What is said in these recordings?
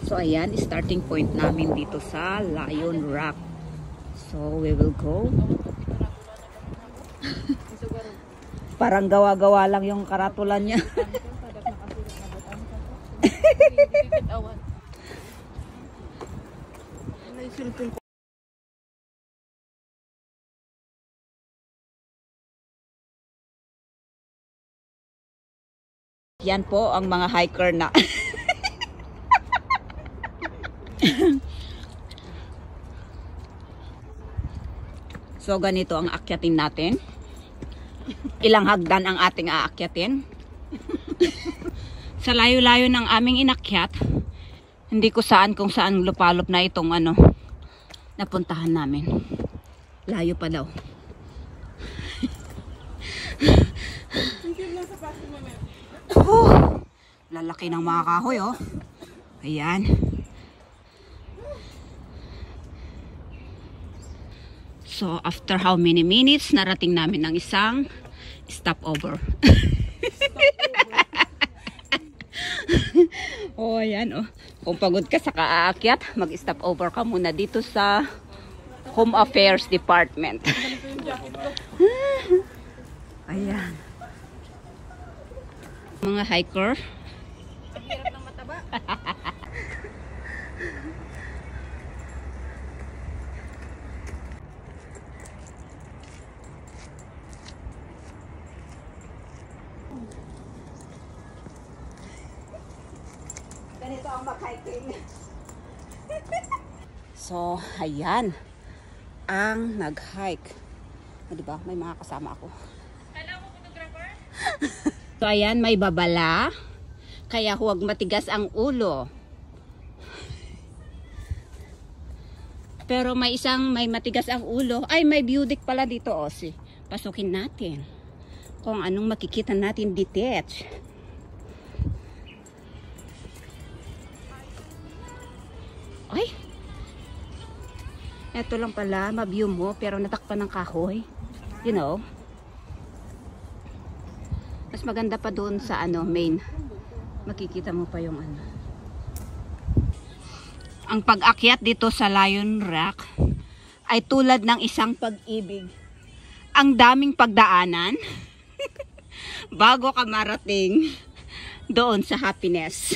So ayan, starting point namin dito sa Lion Rock. So we will go. Parang gawa-gawa lang yung karatulan niya. Yan po ang mga hiker na. So ganito ang aakyatin natin. Ilang hagdan ang ating aakyatin. Sa layo-layo ng aming inakyat, hindi ko saan kung saan lupalop na itong napuntahan namin. Layo pa daw. Lalaki ng mga kahoy, oh. Ayan. So, after how many minutes, narating namin ang isang stopover. Oh, ayan, oh. Kung pagod ka sa kaakyat, mag-stopover ka muna dito sa Home Affairs Department. Ayan. Mga hiker. Ang hirap ng mataba. Ganito ang mag-hiking. So, ayan. Ang nag-hike. Diba? May mga kasama ako. Kala mo photographer? So, ayan. May babala. Kaya huwag matigas ang ulo. Pero may matigas ang ulo. Ay, may beauty pala dito, Osi. Pasukin natin. Kung anong makikita natin detach. Ay! Ito lang pala, ma-view mo, pero natakpan ng kahoy. You know? Mas maganda pa doon sa main. Makikita mo pa yung Ang pag-akyat dito sa Lion Rock ay tulad ng isang pag-ibig. Ang daming pagdaanan bago ka marating doon sa happiness.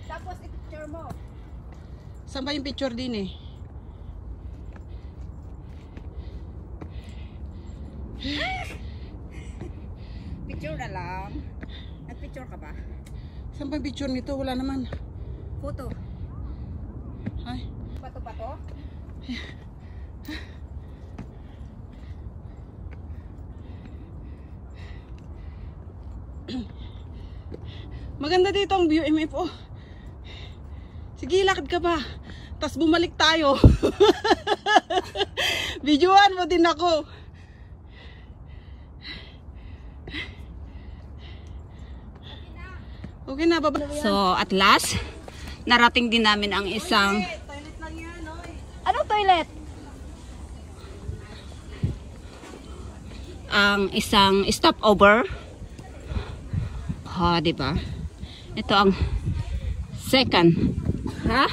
Tapos i-picture mo. Saan ba yung picture din eh? Picture na lang. Nag-picture ka ba? Saan ba yung picture nito? Wala naman. Photo. Ay. Bato-bato? Maganda dito ang view, MFO. Sige, lakad ka pa. Tapos bumalik tayo. Videoan mo din ako. Okay na, baba. So, at last, narating din namin ang isang... Toilet lang yan, oy. Anong toilet? Ang isang stopover. Ha, diba? Ito ang second. Ha?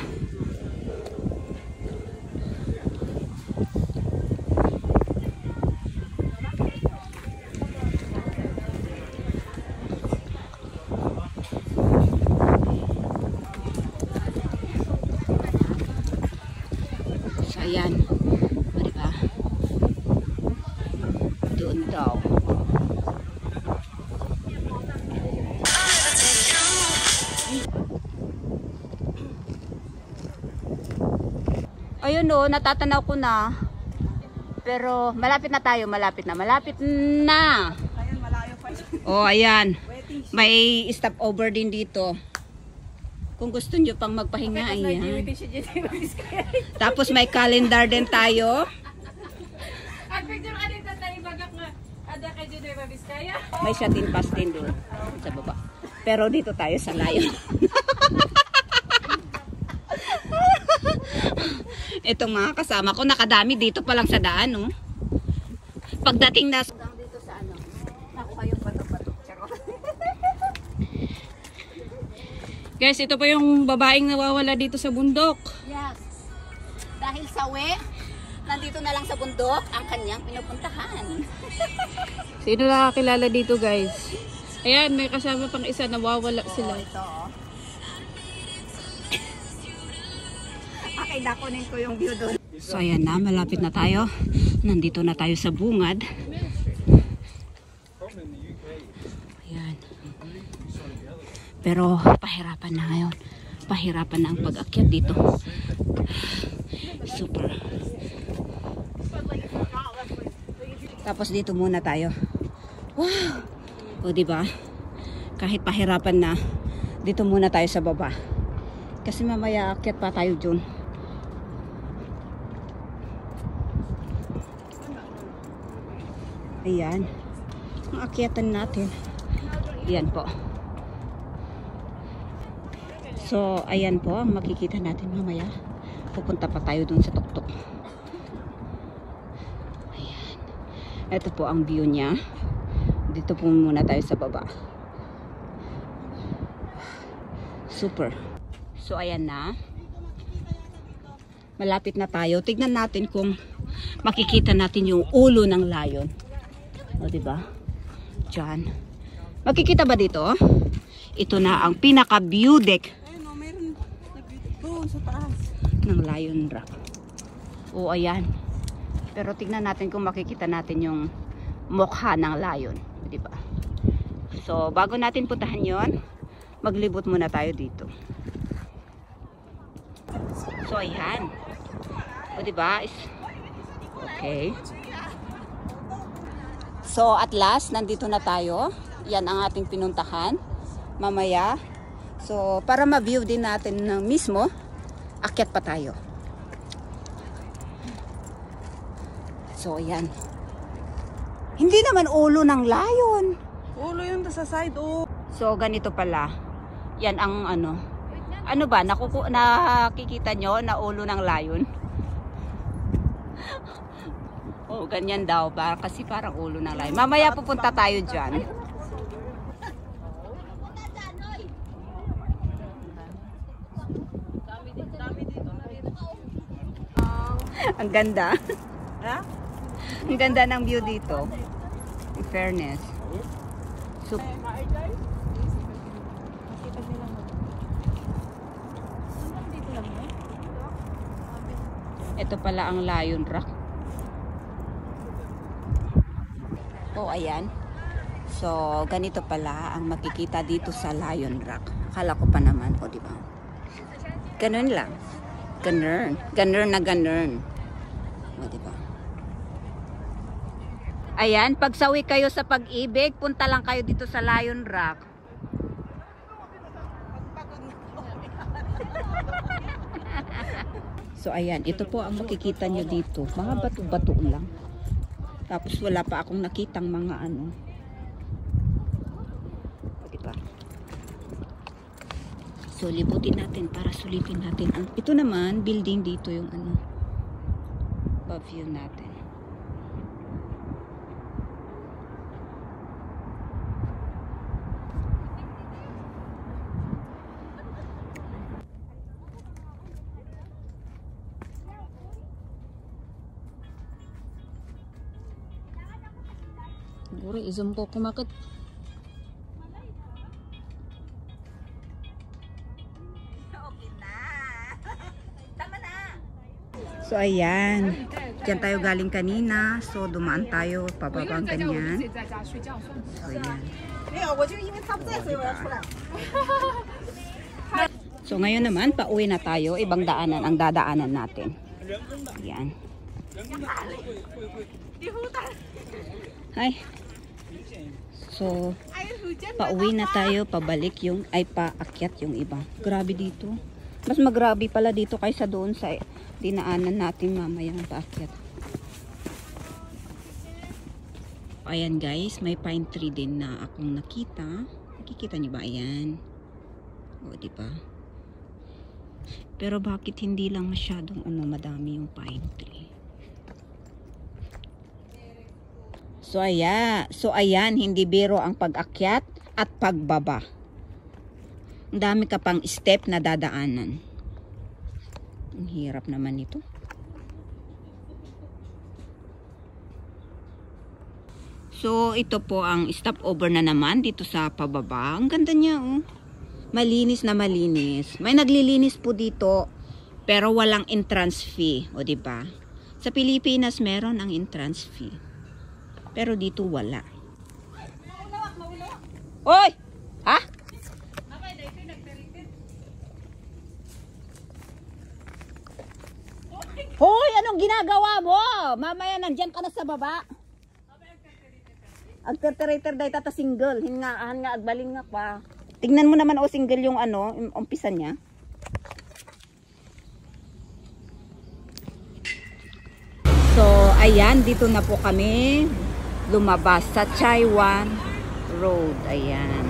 So, ayan. O, diba? Doon daw. Ayun o, natatanaw ko na. Pero malapit na tayo, malapit na. Ayan, malayo pa. Oh, ayan. May stopover din dito. Kung gusto nyo pang magpahinga, ayan. Tapos may calendar din tayo. Ang picture ka din tayo bagak nga. Ada kay Jude Babiskaya. May shuttle pass din doon sa baba. Pero dito tayo sa Lion. Itong mga kasama ko, nakadami dito pa lang sa daan, no? Pagdating na dito sa nakuha yung bato-bato. Guys, ito pa yung babaeng nawawala dito sa bundok. Yes. Dahil sawi, nandito na lang sa bundok ang kanyang pinupuntahan. Sino nakakilala dito, guys? Ayan, may kasama pang isa, nawawala sila. Ito. Okay, nakunin ko yung view doon. So ayan na, malapit na tayo. Nandito na tayo sa bungad. Ayan. Pero pahirapan na ngayon. Pahirapan na ang pag-akyat dito. Super. Tapos dito muna tayo. Wow! O diba? Kahit pahirapan na, dito muna tayo sa baba. Kasi mamaya akyat pa tayo dun. Ayan. Ang akyatan natin. Ayan po. So, ayan po ang makikita natin mamaya. Pupunta pa tayo dun sa tuktok. Ayan. Ito po ang view niya. Dito po muna tayo sa baba. Super. So, ayan na. Malapit na tayo. Tignan natin kung makikita natin yung ulo ng layon. O, diba? Diyan. Makikita ba dito? Ito na ang pinaka-view deck. Ayun o, mayroon doon sa taas. Ng Lion Rock. O, ayan. Pero tignan natin kung makikita natin yung mukha ng lion. O, diba? So, bago natin puntahan yon, maglibot muna tayo dito. So, ayan. O, diba? Okay. So, at last, nandito na tayo. Yan ang ating pinuntahan. Mamaya. So, para ma-view din natin ng mismo, akyat pa tayo. So, yan. Hindi naman ulo ng lion. Ulo yun sa side, oh. So, ganito pala. Yan ang ano. Ano ba? Nakikita nyo na ulo ng lion? Oh, ganyan daw ba? Kasi parang ulo ng lion. Mamaya pupunta tayo dyan. Ang ganda. Ha? Ang ganda ng view dito. In fairness. So, ito pala ang Lion Rock. Oh, ayan. So, ganito pala ang makikita dito sa Lion Rock. Akala ko pa naman, o diba? Ganun lang. Ganun. Ganun na ganun. O diba? Ayan, pagsawi kayo sa Pag-ibig, punta lang kayo dito sa Lion Rock. So, ayan. Ito po ang makikita nyo dito. Mga bato-bato lang. Tapos wala pa akong nakitang mga ano. O, diba? So, libutin natin para sulitin natin. Ito naman, building dito yung ano. View natin. Siguro i-zoom ko kumakit. Okay na. Tama na. So ayan. Diyan tayo galing kanina. So dumaan tayo pababang ganyan. So ayan. So ngayon naman pauwi na tayo. Ibang daanan ang dadaanan natin. Ayan. Hi. So, pauwi na tayo, pabalik yung, ay paakyat yung iba. Grabe dito. Mas magrabe pala dito kaysa doon sa dinaanan natin mamayang paakyat. Ayan guys, may pine tree din na akong nakita. Nakikita niyo ba? Ayan. O, diba? Pero bakit hindi lang masyadong madami yung pine tree? So ayan, hindi biro ang pag-akyat at pagbaba. Ang dami ka pang step na dadaanan. Ang hirap naman ito. So, ito po ang stopover na naman dito sa pababa. Ang ganda niya, oh. Malinis na malinis. May naglilinis po dito, pero walang entrance fee, o diba? Sa Pilipinas, meron ang entrance fee. Pero dito wala. Hoy! Ha? Hoy! Anong ginagawa mo? Mamaya nandyan ka na sa baba. Agterterator day tata single. Hingaan nga agbaling nga pa. Tingnan mo naman o single yung ano, umpisa niya. So, ayan, dito na po kami lumabas sa Chaiwan Road. Ayan.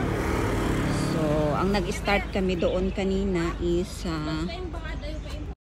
So, ang nag-start kami doon kanina is